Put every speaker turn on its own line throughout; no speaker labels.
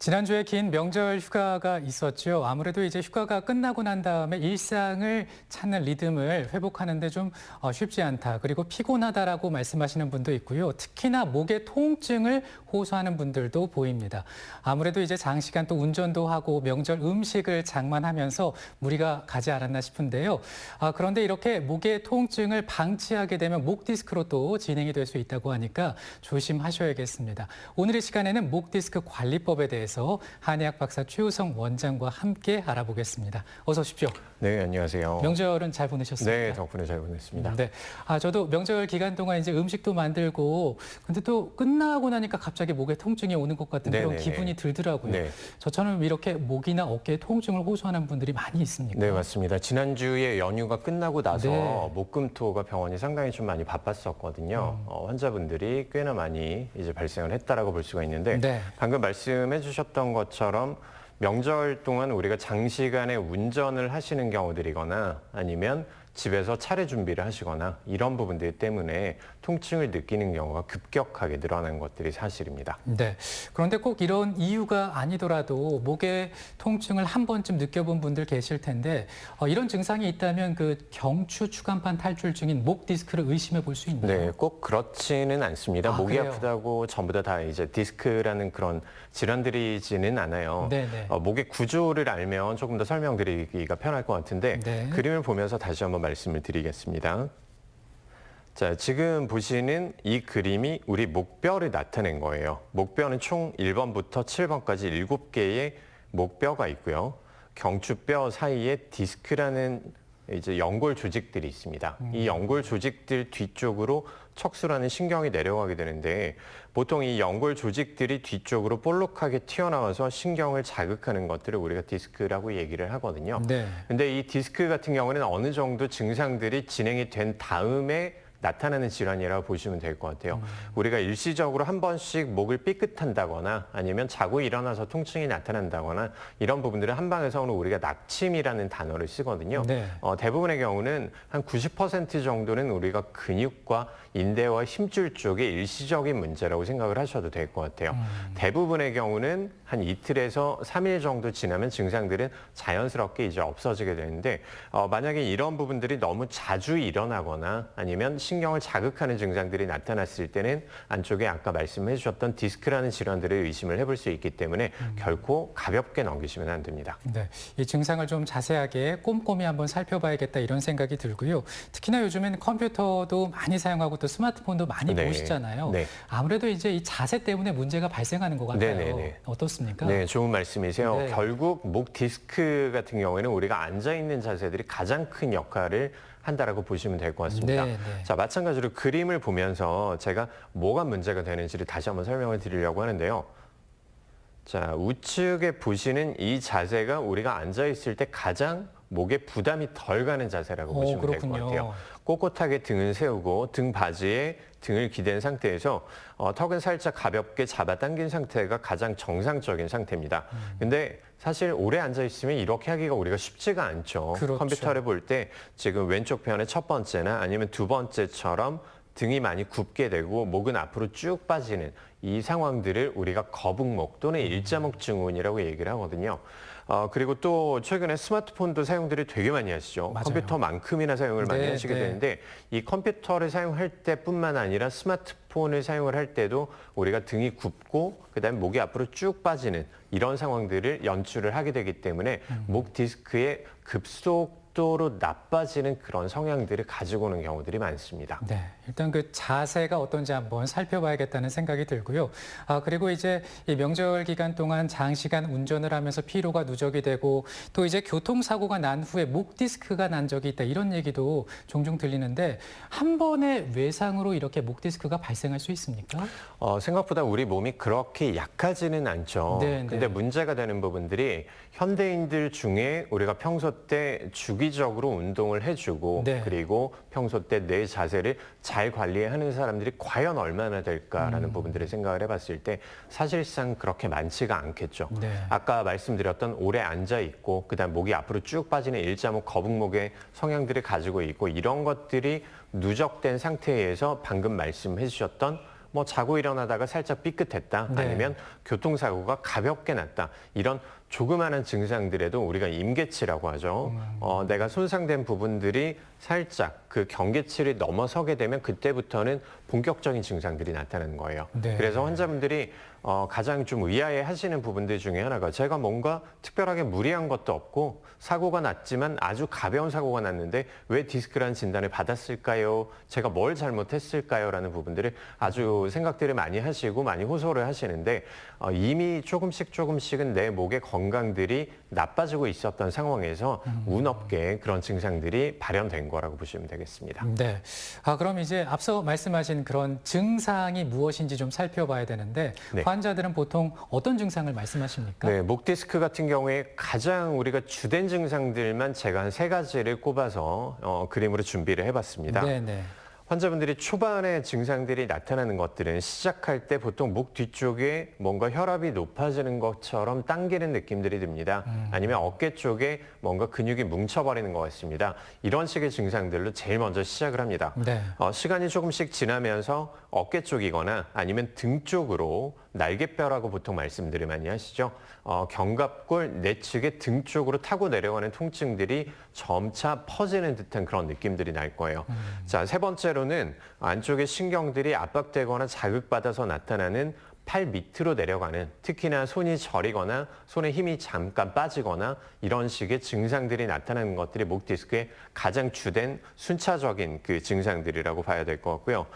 지난주에 긴 명절 휴가가 있었죠. 아무래도 이제 휴가가 끝나고 난 다음에 일상을 찾는 리듬을 회복하는데 좀 쉽지 않다. 그리고 피곤하다라고 말씀하시는 분도 있고요. 특히나 목의 통증을 호소하는 분들도 보입니다. 아무래도 이제 장시간 또 운전도 하고 명절 음식을 장만하면서 무리가 가지 않았나 싶은데요. 그런데 이렇게 목의 통증을 방치하게 되면 목 디스크로 또 진행이 될 수 있다고 하니까 조심하셔야겠습니다. 오늘 이 시간에는 목 디스크 관리법에 대해서 한의학 박사 최우성 원장과 함께 알아보겠습니다. 어서 오십시오.
네, 안녕하세요.
명절은 잘 보내셨습니까?
네, 덕분에 잘 보냈습니다.
네, 저도 명절 기간 동안 이제 음식도 만들고, 근데 또 끝나고 나니까 갑자기 목에 통증이 오는 것 같은 그런 기분이 들더라고요.
네.
저처럼 이렇게 목이나 어깨에 통증을 호소하는 분들이 많이 있습니까?
네, 맞습니다. 지난주에 연휴가 끝나고 나서 목금토가 병원이 상당히 좀 많이 바빴었거든요. 환자분들이 꽤나 많이 이제 발생을 했다라고 볼 수가 있는데 방금 말씀해 주셨던 것처럼 명절 동안 우리가 장시간의 운전을 하시는 경우들이거나 아니면 집에서 차례 준비를 하시거나 이런 부분들 때문에 통증을 느끼는 경우가 급격하게 늘어난 것들이 사실입니다.
네. 그런데 꼭 이런 이유가 아니더라도 목의 통증을 한 번쯤 느껴본 분들 계실 텐데 이런 증상이 있다면 그 경추 추간판 탈출증인 목 디스크를 의심해 볼 수 있나요?
네, 꼭 그렇지는 않습니다. 목이
그래요?
아프다고 전부 다 이제 디스크라는 그런 질환들이지는 않아요. 목의 구조를 알면 조금 더 설명드리기가 편할 것 같은데 그림을 보면서 다시 한번 말씀을 드리겠습니다. 자, 지금 보시는 이 그림이 우리 목뼈를 나타낸 거예요. 목뼈는 총 1번부터 7번까지 7개의 목뼈가 있고요. 경추뼈 사이에 디스크라는 이제 연골 조직들이 있습니다. 이 연골 조직들 뒤쪽으로 척수라는 신경이 내려가게 되는데 보통 이 연골 조직들이 뒤쪽으로 볼록하게 튀어나와서 신경을 자극하는 것들을 우리가 디스크라고 얘기를 하거든요. 근데 이 디스크 같은 경우는 어느 정도 증상들이 진행이 된 다음에 나타나는 질환이라고 보시면 될 것 같아요. 우리가 일시적으로 한 번씩 목을 삐끗한다거나 아니면 자고 일어나서 통증이 나타난다거나 이런 부분들은 한방에서는 우리가 낙침이라는 단어를 쓰거든요. 대부분의 경우는 한 90% 정도는 우리가 근육과 인대와 힘줄 쪽의 일시적인 문제라고 생각을 하셔도 될 것 같아요. 대부분의 경우는 한 이틀에서 3일 정도 지나면 증상들은 자연스럽게 이제 없어지게 되는데 만약에 이런 부분들이 너무 자주 일어나거나 아니면 신경을 자극하는 증상들이 나타났을 때는 안쪽에 아까 말씀해 주셨던 디스크라는 질환들을 의심을 해볼 수 있기 때문에 결코 가볍게 넘기시면 안 됩니다.
네, 이 증상을 좀 자세하게 꼼꼼히 한번 살펴봐야겠다 이런 생각이 들고요. 특히나 요즘엔 컴퓨터도 많이 사용하고 또 스마트폰도 많이 보시잖아요. 아무래도 이제 이 자세 때문에 문제가 발생하는 것 같아요. 어떻습니까?
네, 좋은 말씀이세요. 결국 목 디스크 같은 경우에는 우리가 앉아있는 자세들이 가장 큰 역할을 한다라고 보시면 될 것 같습니다. 자, 마찬가지로 그림을 보면서 제가 뭐가 문제가 되는지를 다시 한번 설명을 드리려고 하는데요. 자, 우측에 보시는 이 자세가 우리가 앉아있을 때 가장 목에 부담이 덜 가는 자세라고 보시면 될 것 같아요. 꼿꼿하게 등을 세우고 등 바지에 등을 기댄 상태에서 턱은 살짝 가볍게 잡아당긴 상태가 가장 정상적인 상태입니다. 근데 사실 오래 앉아 있으면 이렇게 하기가 우리가 쉽지가 않죠. 컴퓨터를 볼 때 지금 왼쪽 편의 첫 번째나 아니면 두 번째처럼 등이 많이 굽게 되고 목은 앞으로 쭉 빠지는 이 상황들을 우리가 거북목 또는 일자목 증후군이라고 얘기를 하거든요. 그리고 또 최근에 스마트폰도 사용들이 되게 많이 하시죠. 컴퓨터만큼이나 사용을 많이 하시게 되는데 이 컴퓨터를 사용할 때뿐만 아니라 스마트폰을 사용을 할 때도 우리가 등이 굽고 그다음에 목이 앞으로 쭉 빠지는 이런 상황들을 연출을 하게 되기 때문에 목 디스크의 급속도로 나빠지는 그런 성향들을 가지고 오는 경우들이 많습니다.
네, 일단 그 자세가 어떤지 한번 살펴봐야겠다는 생각이 들고요. 그리고 이제 이 명절 기간 동안 장시간 운전을 하면서 피로가 누적이 되고 또 이제 교통사고가 난 후에 목 디스크가 난 적이 있다 이런 얘기도 종종 들리는데 한 번의 외상으로 이렇게 목 디스크가 발생할 수 있습니까?
생각보다 우리 몸이 그렇게 약하지는 않죠. 근데 문제가 되는 부분들이 현대인들 중에 우리가 평소 때 주기적으로 운동을 해주고 그리고 평소 때 내 자세를 잘 관리하는 사람들이 과연 얼마나 될까라는 부분들을 생각을 해봤을 때 사실상 그렇게 많지가 않겠죠. 아까 말씀드렸던 오래 앉아있고 그다음 목이 앞으로 쭉 빠지는 일자목, 거북목의 성향들을 가지고 있고 이런 것들이 누적된 상태에서 방금 말씀해 주셨던 뭐 자고 일어나다가 살짝 삐끗했다.
네.
아니면 교통사고가 가볍게 났다. 이런 조그마한 증상들에도 우리가 임계치라고 하죠. 내가 손상된 부분들이 살짝 그 경계치를 넘어서게 되면 그때부터는 본격적인 증상들이 나타나는 거예요.
네.
그래서 환자분들이 가장 좀 의아해 하시는 부분들 중에 하나가 제가 뭔가 특별하게 무리한 것도 없고 사고가 났지만 아주 가벼운 사고가 났는데 왜 디스크라는 진단을 받았을까요? 제가 뭘 잘못했을까요? 라는 부분들을 아주 생각들을 많이 하시고 많이 호소를 하시는데 이미 조금씩은 내 목의 건강들이 나빠지고 있었던 상황에서 운 없게 그런 증상들이 발현된 거라고 보시면 되겠습니다.
네. 그럼 이제 앞서 말씀하신 그런 증상이 무엇인지 좀 살펴봐야 되는데
네.
환자들은 보통 어떤 증상을 말씀하십니까?
네, 목 디스크 같은 경우에 가장 우리가 주된 증상들만 제가 한 3가지를 꼽아서 그림으로 준비를 해봤습니다.
네네.
환자분들이 초반에 증상들이 나타나는 것들은 시작할 때 보통 목 뒤쪽에 뭔가 혈압이 높아지는 것처럼 당기는 느낌들이 듭니다. 아니면 어깨 쪽에 뭔가 근육이 뭉쳐버리는 것 같습니다. 이런 식의 증상들로 제일 먼저 시작을 합니다.
네.
시간이 조금씩 지나면서 어깨 쪽이거나 아니면 등 쪽으로 날개뼈라고 보통 말씀들을 많이 하시죠. 견갑골 내측의 등 쪽으로 타고 내려가는 통증들이 점차 퍼지는 듯한 그런 느낌들이 날 거예요. 자, 3번째로는 안쪽의 신경들이 압박되거나 자극받아서 나타나는 팔 밑으로 내려가는, 특히나 손이 저리거나 손에 힘이 잠깐 빠지거나 이런 식의 증상들이 나타나는 것들이 목 디스크의 가장 주된 순차적인 그 증상들이라고 봐야 될 것 같고요.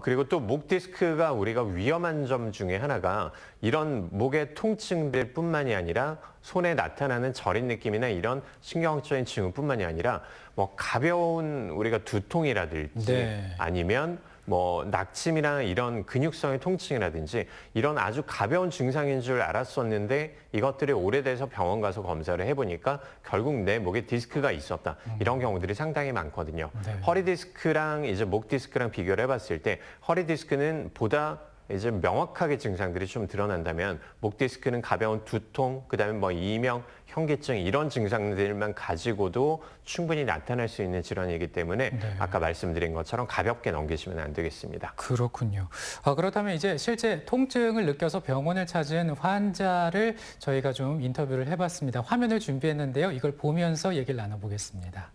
그리고 또 목 디스크가 우리가 위험한 점 중에 하나가 이런 목의 통증들 뿐만이 아니라 손에 나타나는 저린 느낌이나 이런 신경적인 증후뿐만이 아니라 뭐 가벼운 우리가 두통이라든지
네.
아니면 뭐 낙침이나 이런 근육성의 통증이라든지 이런 아주 가벼운 증상인 줄 알았었는데 이것들이 오래돼서 병원 가서 검사를 해보니까 결국 내 목에 디스크가 있었다. 이런 경우들이 상당히 많거든요.
네.
허리 디스크랑 이제 목 디스크랑 비교를 해봤을 때 허리 디스크는 보다 이제 명확하게 증상들이 좀 드러난다면 목 디스크는 가벼운 두통, 그다음에 뭐 이명, 현기증 이런 증상들만 가지고도 충분히 나타날 수 있는 질환이기 때문에
네.
아까 말씀드린 것처럼 가볍게 넘기시면 안 되겠습니다.
그렇군요. 그렇다면 이제 실제 통증을 느껴서 병원을 찾은 환자를 저희가 좀 인터뷰를 해봤습니다. 화면을 준비했는데요. 이걸 보면서 얘기를 나눠보겠습니다.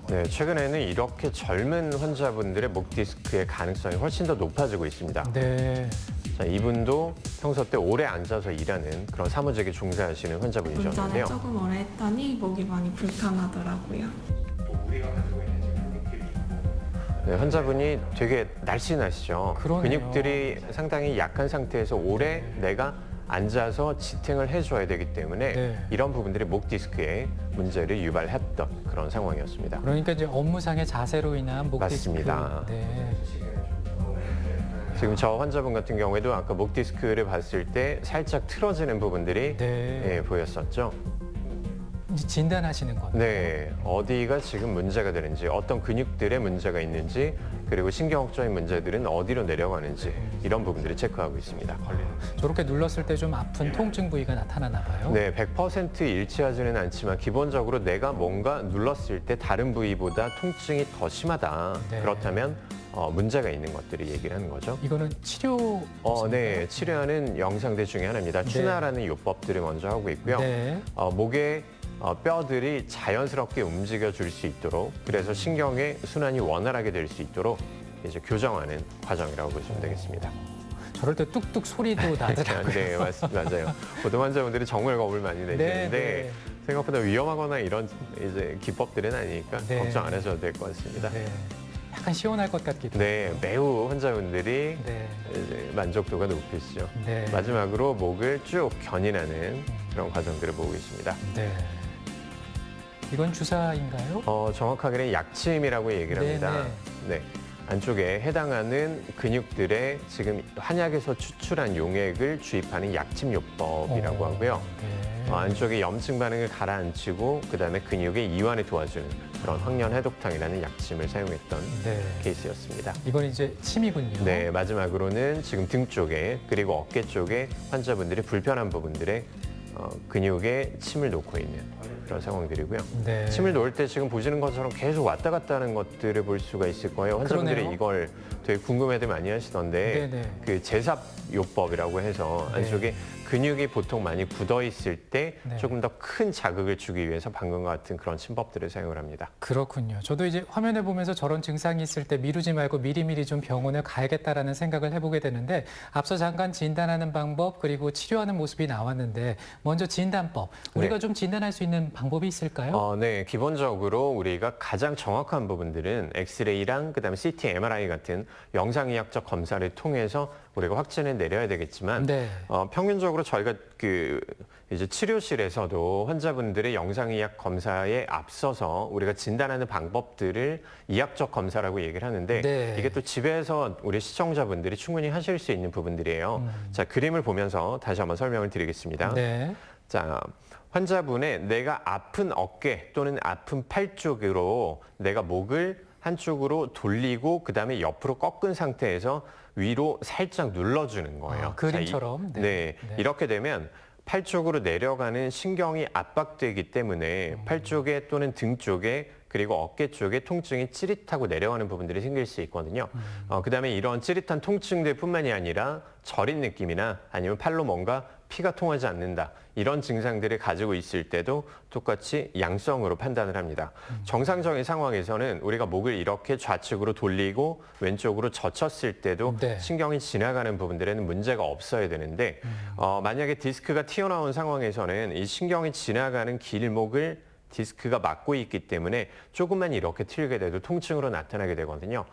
네, 최근에는 이렇게 젊은 환자분들의 목 디스크의 가능성이 훨씬 더 높아지고 있습니다.
네.
자, 이분도 평소 때 오래 앉아서 일하는 그런 사무직에 종사하시는 환자분이셨는데요.
운전을 조금 오래 했더니 목이 많이 불편하더라고요.
네, 환자분이 되게 날씬하시죠.
그러네요.
근육들이 상당히 약한 상태에서 오래 내가 앉아서 지탱을 해줘야 되기 때문에
네.
이런 부분들이 목 디스크에 문제를 유발했던 그런 상황이었습니다.
그러니까 이제 업무상의 자세로 인한 목
맞습니다.
디스크. 네.
지금 저 환자분 같은 경우에도 아까 목 디스크를 봤을 때 살짝 틀어지는 부분들이
네.
보였었죠.
이제 진단하시는 겁니다.
네, 어디가 지금 문제가 되는지, 어떤 근육들의 문제가 있는지, 그리고 신경학적인 문제들은 어디로 내려가는지 이런 부분들을 체크하고 있습니다.
저렇게 눌렀을 때 좀 아픈 통증 부위가 나타나나 봐요.
네, 100% 일치하지는 않지만 기본적으로 내가 뭔가 눌렀을 때 다른 부위보다 통증이 더 심하다.
네.
그렇다면 문제가 있는 것들을 얘기를 하는 거죠.
이거는 치료.
네, 치료하는 영상들 중에 하나입니다.
네.
추나라는 요법들을 먼저 하고 있고요.
네.
목에 뼈들이 자연스럽게 움직여 줄 수 있도록, 그래서 신경의 순환이 원활하게 될 수 있도록 이제 교정하는 과정이라고 보시면 되겠습니다.
저럴 때 뚝뚝 소리도 나더라고요.
네, 맞아요. 보통 환자분들이 정말 겁을 많이 내시는데
네.
생각보다 위험하거나 이런 이제 기법들은 아니니까
네.
걱정 안 하셔도 될 것 같습니다.
네. 약간 시원할 것 같기도
네, 매우 환자분들이
네.
이제 만족도가 높으시죠.
네.
마지막으로 목을 쭉 견인하는 그런 과정들을 보고 계십니다.
네. 이건 주사인가요?
정확하게는 약침이라고 얘기를 합니다. 네. 안쪽에 해당하는 근육들의 지금 한약에서 추출한 용액을 주입하는 약침요법이라고 하고요.
네.
안쪽에 염증 반응을 가라앉히고 그다음에 근육의 이완을 도와주는 그런 황련 해독탕이라는 약침을 사용했던
네.
케이스였습니다.
이건 이제 침이군요.
네, 마지막으로는 지금 등 쪽에 그리고 어깨 쪽에 환자분들이 불편한 부분들에 근육에 침을 놓고 있는 그런 상황들이고요.
네.
침을 놓을 때 지금 보시는 것처럼 계속 왔다 갔다 하는 것들을 볼 수가 있을 거예요. 환자분들이
그러네요.
이걸 되게 궁금해들 많이 하시던데
네네.
그 제삽요법이라고 해서 안쪽에 근육이 보통 많이 굳어 있을 때
네.
조금 더 큰 자극을 주기 위해서 방금과 같은 그런 침법들을 사용을 합니다.
그렇군요. 저도 이제 화면을 보면서 저런 증상이 있을 때 미루지 말고 미리미리 좀 병원을 가야겠다라는 생각을 해보게 되는데 앞서 잠깐 진단하는 방법 그리고 치료하는 모습이 나왔는데 먼저 진단법. 우리가 좀 진단할 수 있는 방법이 있을까요?
네. 기본적으로 우리가 가장 정확한 부분들은 엑스레이랑 그다음에 CT, MRI 같은 영상의학적 검사를 통해서 우리가 확진을 내려야 되겠지만 평균적으로 저희가 이제 치료실에서도 환자분들의 영상의학 검사에 앞서서 우리가 진단하는 방법들을 이학적 검사라고 얘기를 하는데 이게 또 집에서 우리 시청자분들이 충분히 하실 수 있는 부분들이에요. 자, 그림을 보면서 다시 한번 설명을 드리겠습니다. 자, 환자분의 내가 아픈 어깨 또는 아픈 팔 쪽으로 내가 목을 한쪽으로 돌리고 그다음에 옆으로 꺾은 상태에서 위로 살짝 눌러주는 거예요.
그림처럼.
이렇게 되면 팔 쪽으로 내려가는 신경이 압박되기 때문에 팔 쪽에 또는 등 쪽에 그리고 어깨 쪽에 통증이 찌릿하고 내려가는 부분들이 생길 수 있거든요. 그다음에 이런 찌릿한 통증들뿐만이 아니라 저린 느낌이나 아니면 팔로 뭔가 피가 통하지 않는다. 이런 증상들을 가지고 있을 때도 똑같이 양성으로 판단을 합니다. 정상적인 상황에서는 우리가 목을 이렇게 좌측으로 돌리고 왼쪽으로 젖혔을 때도 신경이 지나가는 부분들에는 문제가 없어야 되는데 만약에 디스크가 튀어나온 상황에서는 이 신경이 지나가는 길목을 디스크가 막고 있기 때문에 조금만 이렇게 틀게 돼도 통증으로 나타나게 되거든요.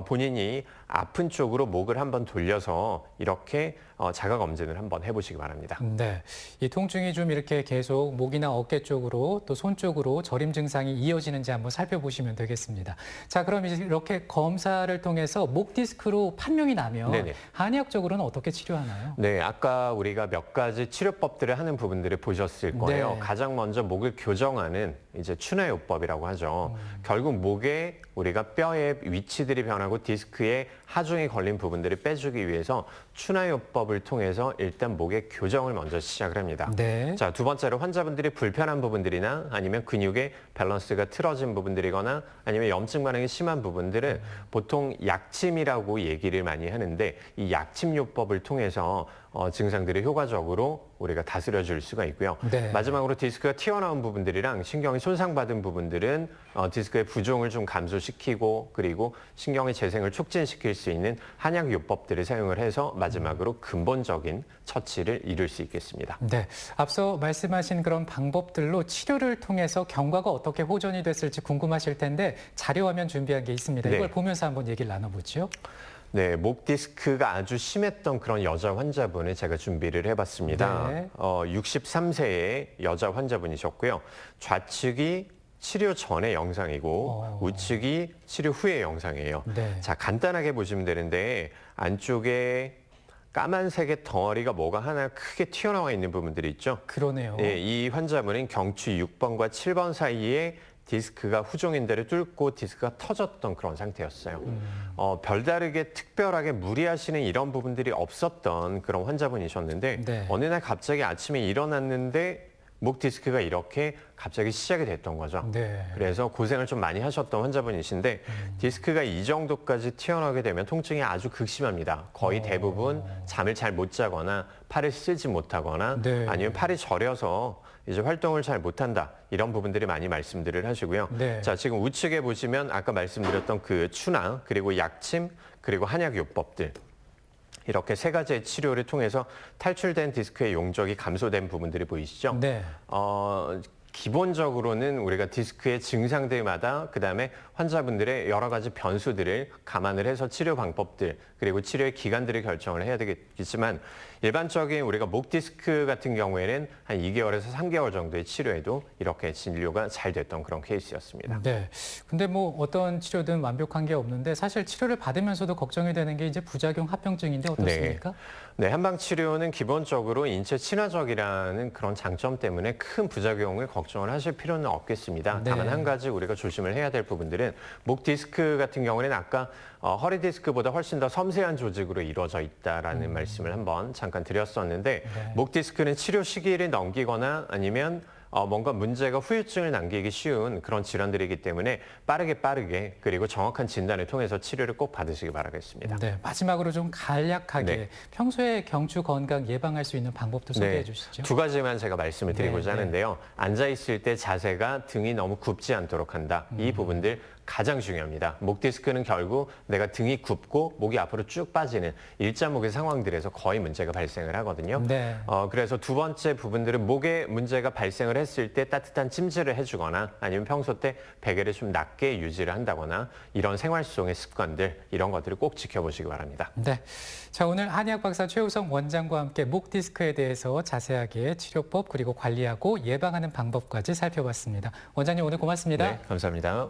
본인이 아픈 쪽으로 목을 한번 돌려서 이렇게 자가 검진을 한번 해보시기 바랍니다.
네, 이 통증이 좀 이렇게 계속 목이나 어깨 쪽으로 또 손 쪽으로 저림 증상이 이어지는지 한번 살펴보시면 되겠습니다. 자, 그럼 이제 이렇게 검사를 통해서 목 디스크로 판명이 나면 한의학적으로는 어떻게 치료하나요?
네, 아까 우리가 몇 가지 치료법들을 하는 부분들을 보셨을 거예요. 가장 먼저 목을 교정하는 이제 추나요법이라고 하죠. 결국 목에 우리가 뼈의 위치들이 변하고 디스크에 하중이 걸린 부분들을 빼주기 위해서 추나요법을 통해서 일단 목의 교정을 먼저 시작을 합니다. 자, 두 번째로 환자분들이 불편한 부분들이나 아니면 근육의 밸런스가 틀어진 부분들이거나 아니면 염증 반응이 심한 부분들은 보통 약침이라고 얘기를 많이 하는데 이 약침요법을 통해서 증상들을 효과적으로 우리가 다스려 줄 수가 있고요. 마지막으로 디스크가 튀어나온 부분들이랑 신경이 손상받은 부분들은 디스크의 부종을 좀 감소시키고 그리고 신경의 재생을 촉진시킬 수 있는 한약요법들을 사용을 해서 마지막으로 근본적인 처치를 이룰 수 있겠습니다.
네, 앞서 말씀하신 그런 방법들로 치료를 통해서 경과가 어떻게 호전이 됐을지 궁금하실 텐데 자료화면 준비한 게 있습니다. 이걸 보면서 한번 얘기를 나눠보죠.
네, 목 디스크가 아주 심했던 그런 여자 환자분을 제가 준비를 해봤습니다. 63세의 여자 환자분이셨고요. 좌측이 치료 전의 영상이고 우측이 치료 후의 영상이에요. 자, 간단하게 보시면 되는데 안쪽에 까만색의 덩어리가 뭐가 하나 크게 튀어나와 있는 부분들이 있죠.
그러네요.
이 환자분은 경추 6번과 7번 사이에 디스크가 후종인대를 뚫고 디스크가 터졌던 그런 상태였어요. 별다르게 특별하게 무리하시는 이런 부분들이 없었던 그런 환자분이셨는데 어느 날 갑자기 아침에 일어났는데 목 디스크가 이렇게 갑자기 시작이 됐던 거죠. 그래서 고생을 좀 많이 하셨던 환자분이신데 디스크가 이 정도까지 튀어나오게 되면 통증이 아주 극심합니다. 거의 대부분 잠을 잘 못 자거나 팔을 쓰지 못하거나 아니면 팔이 저려서 이제 활동을 잘 못한다. 이런 부분들이 많이 말씀들을 하시고요. 자, 지금 우측에 보시면 아까 말씀드렸던 그 추나 그리고 약침 그리고 한약요법들 이렇게 세 가지의 치료를 통해서 탈출된 디스크의 용적이 감소된 부분들이 보이시죠? 기본적으로는 우리가 디스크의 증상들마다 그다음에 환자분들의 여러 가지 변수들을 감안을 해서 치료 방법들 그리고 치료의 기간들을 결정을 해야 되겠지만 일반적인 우리가 목 디스크 같은 경우에는 한 2개월에서 3개월 정도의 치료에도 이렇게 진료가 잘 됐던 그런 케이스였습니다.
네. 근데 뭐 어떤 치료든 완벽한 게 없는데 사실 치료를 받으면서도 걱정이 되는 게 이제 부작용 합병증인데 어떻습니까?
네, 한방 치료는 기본적으로 인체 친화적이라는 그런 장점 때문에 큰 부작용을 걱정을 하실 필요는 없겠습니다. 다만 한 가지 우리가 조심을 해야 될 부분들은 목 디스크 같은 경우에는 아까 허리 디스크보다 훨씬 더 섬세한 조직으로 이루어져 있다라는 말씀을 한번 잠깐 드렸었는데 목 디스크는 치료 시기를 넘기거나 아니면 뭔가 문제가 후유증을 남기기 쉬운 그런 질환들이기 때문에 빠르게 그리고 정확한 진단을 통해서 치료를 꼭 받으시기 바라겠습니다.
네, 마지막으로 좀 간략하게 평소에 경추 건강 예방할 수 있는 방법도 소개해 주시죠.
두 가지만 제가 말씀을 드리고자 하는데요. 앉아 있을 때 자세가 등이 너무 굽지 않도록 한다. 이 부분들 가장 중요합니다. 목 디스크는 결국 내가 등이 굽고 목이 앞으로 쭉 빠지는 일자목의 상황들에서 거의 문제가 발생을 하거든요. 그래서 두 번째 부분들은 목에 문제가 발생을 했을 때 따뜻한 찜질을 해주거나 아니면 평소 때 베개를 좀 낮게 유지를 한다거나 이런 생활 속의 습관들 이런 것들을 꼭 지켜보시기 바랍니다.
네, 자 오늘 한의학 박사 최우성 원장과 함께 목 디스크에 대해서 자세하게 치료법 그리고 관리하고 예방하는 방법까지 살펴봤습니다. 원장님 오늘 고맙습니다.
네, 감사합니다.